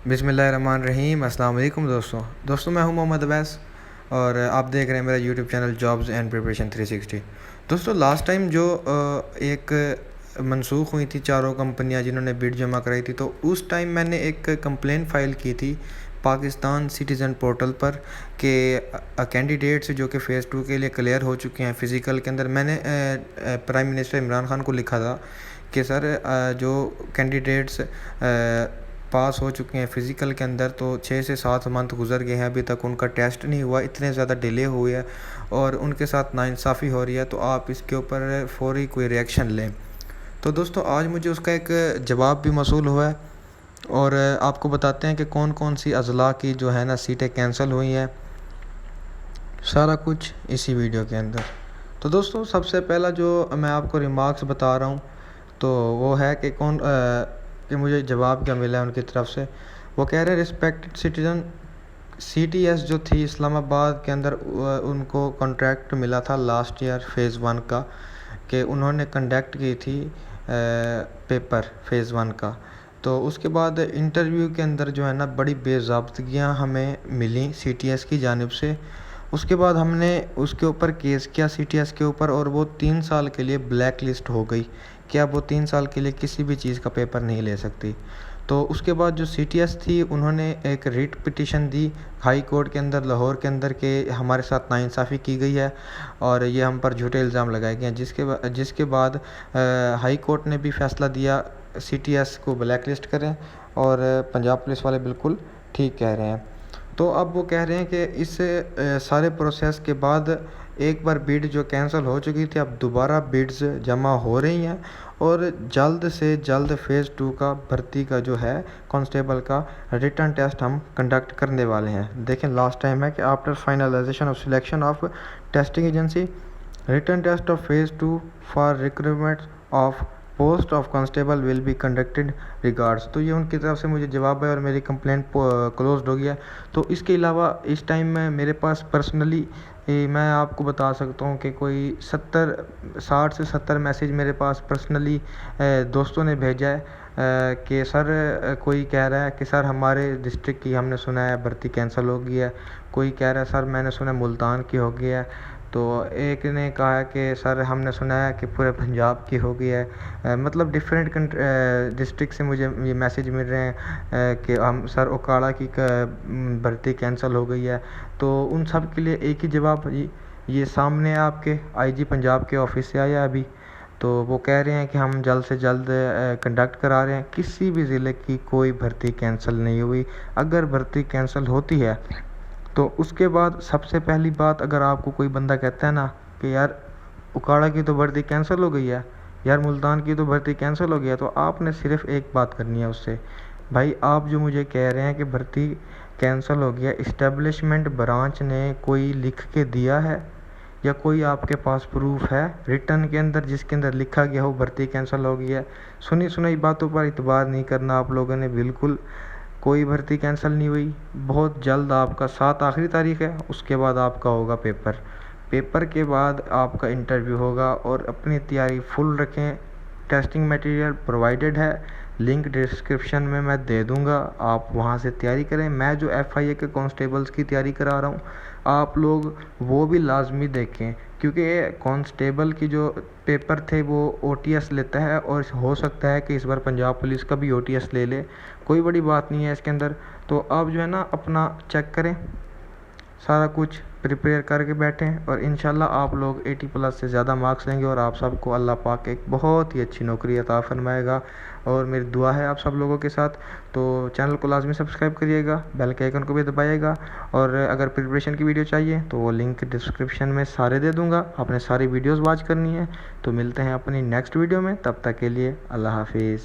बिस्मिल्लाहिर्रहमानिर्रहीम। अस्सलाम वालेकुम दोस्तों मैं हूं मोहम्मद अवैस और आप देख रहे हैं मेरा YouTube channel jobs and preparation 360। दोस्तों लास्ट टाइम जो एक मनसूख हुई थी चारों कंपनियां जिन्होंने बिड जमा कराई थी, तो उस टाइम मैंने एक कंप्लेंट फ़ाइल की थी पाकिस्तान सिटीज़न पोर्टल पर कि कैंडिडेट्स जो कि फ़ेज़ 2 के लिए क्लियर हो चुके हैं फ़िज़िकल के अंदर, मैंने प्राइम मिनिस्टर इमरान खान को लिखा था कि सर जो कैंडिडेट्स पास हो चुके हैं फ़िज़िकल के अंदर, तो 6 से 7 मंथ गुजर गए हैं, अभी तक उनका टेस्ट नहीं हुआ, इतने ज़्यादा डिले हुए हैं और उनके साथ नाइंसाफ़ी हो रही है, तो आप इसके ऊपर फ़ौरी कोई रिएक्शन लें। तो दोस्तों आज मुझे उसका एक जवाब भी मौसूल हुआ है और आपको बताते हैं कि कौन कौन सी अज़ला की जो है ना सीटें कैंसिल हुई हैं, सारा कुछ इसी वीडियो के अंदर। तो दोस्तों सबसे पहला जो मैं आपको रिमार्क्स बता रहा हूँ तो वो है कि कि मुझे जवाब क्या मिला है उनकी तरफ से। वो कह रहे हैं रिस्पेक्टेड सिटीज़न CTS जो थी इस्लामाबाद के अंदर, उनको कॉन्ट्रैक्ट मिला था लास्ट ईयर फ़ेज़ 1 का, कि उन्होंने कंडक्ट की थी पेपर फ़ेज़ 1 का। तो उसके बाद इंटरव्यू के अंदर जो है ना बड़ी बेज़ाब्तगियाँ हमें मिली CTS की जानिब से। उसके बाद हमने उसके ऊपर केस किया CTS के ऊपर और वो 3 साल के लिए ब्लैक लिस्ट हो गई कि अब वो 3 साल के लिए किसी भी चीज़ का पेपर नहीं ले सकती। तो उसके बाद जो CTS थी उन्होंने एक रिट पिटीशन दी हाई कोर्ट के अंदर लाहौर के अंदर के हमारे साथ नाइंसाफ़ी की गई है और ये हम पर झूठे इल्ज़ाम लगाए गए हैं, जिसके बाद हाई कोर्ट ने भी फ़ैसला दिया CTS को ब्लैक लिस्ट करें और पंजाब पुलिस वाले बिल्कुल ठीक कह रहे हैं। तो अब वो कह रहे हैं कि इस सारे प्रोसेस के बाद एक बार बिड जो कैंसिल हो चुकी थी, अब दोबारा बिड्स जमा हो रही हैं और जल्द से जल्द फ़ेज़ 2 का भर्ती का जो है कांस्टेबल का रिटन टेस्ट हम कंडक्ट करने वाले हैं। देखें लास्ट टाइम है कि after finalisation of selection of testing agency written test of phase 2 for recruitment of post of constable will be conducted regards. तो ये उनकी तरफ से मुझे जवाब है और मेरी कंप्लेंट क्लोज्ड हो गया। तो इसके अलावा इस टाइम में मेरे पास पर्सनली मैं आपको बता सकता हूँ कि कोई 60 से 70 मैसेज मेरे पास पर्सनली दोस्तों ने भेजा है कि सर कोई कह रहा है कि सर हमारे डिस्ट्रिक्ट की हमने सुना है भर्ती कैंसिल हो गई है, कोई कह रहा है सर मैंने सुना मुल्तान की हो गई है, तो एक ने कहा है कि सर हमने सुना है कि पूरे पंजाब की हो गई है। मतलब डिफरेंट डिस्ट्रिक्ट से मुझे ये मैसेज मिल रहे हैं कि हम सर ओकाड़ा की भर्ती कैंसिल हो गई है। तो उन सब के लिए एक ही जवाब ये सामने है आपके IG पंजाब के ऑफिस से आया अभी। तो वो कह रहे हैं कि हम जल्द से जल्द कंडक्ट करा रहे हैं, किसी भी ज़िले की कोई भर्ती कैंसिल नहीं हुई। अगर भर्ती कैंसिल होती है तो उसके बाद सबसे पहली बात, अगर आपको कोई बंदा कहता है ना कि यार उकाड़ा की तो भर्ती कैंसिल हो गई है, यार मुल्तान की तो भर्ती कैंसिल हो गई है, तो आपने सिर्फ एक बात करनी है उससे, भाई आप जो मुझे कह रहे हैं कि भर्ती कैंसिल हो गया, इस्टेब्लिशमेंट ब्रांच ने कोई लिख के दिया है या कोई आपके पास प्रूफ है रिटर्न के अंदर जिसके अंदर लिखा गया हो भर्ती कैंसिल हो गई है? सुनी सुनाई बातों पर इतबार नहीं करना आप लोगों ने बिल्कुल। कोई भर्ती कैंसिल नहीं हुई। बहुत जल्द आपका 7 आखिरी तारीख है, उसके बाद आपका होगा पेपर के बाद आपका इंटरव्यू होगा और अपनी तैयारी फुल रखें। टेस्टिंग मटेरियल प्रोवाइडेड है, लिंक डिस्क्रिप्शन में मैं दे दूंगा, आप वहां से तैयारी करें। मैं जो FIA के कांस्टेबल्स की तैयारी करा रहा हूँ, आप लोग वो भी लाजमी देखें, क्योंकि कांस्टेबल की जो पेपर थे वो OTS लेता है और हो सकता है कि इस बार पंजाब पुलिस का भी OTS ले ले। कोई बड़ी बात नहीं है इसके अंदर। तो आप जो है ना अपना चेक करें, सारा कुछ प्रिपेयर करके बैठें और इंशाल्लाह आप लोग 80+ से ज़्यादा मार्क्स लेंगे और आप सबको अल्लाह पाक एक बहुत ही अच्छी नौकरी अता फरमाएगा। और मेरी दुआ है आप सब लोगों के साथ। तो चैनल को लाजमी सब्सक्राइब करिएगा, बेल के आइकन को भी दबाइएगा और अगर प्रिपरेशन की वीडियो चाहिए तो वो लिंक डिस्क्रिप्शन में सारे दे दूँगा, आपने सारी वीडियोज़ वॉच करनी है। तो मिलते हैं अपनी नेक्स्ट वीडियो में, तब तक के लिए अल्लाह हाफिज़।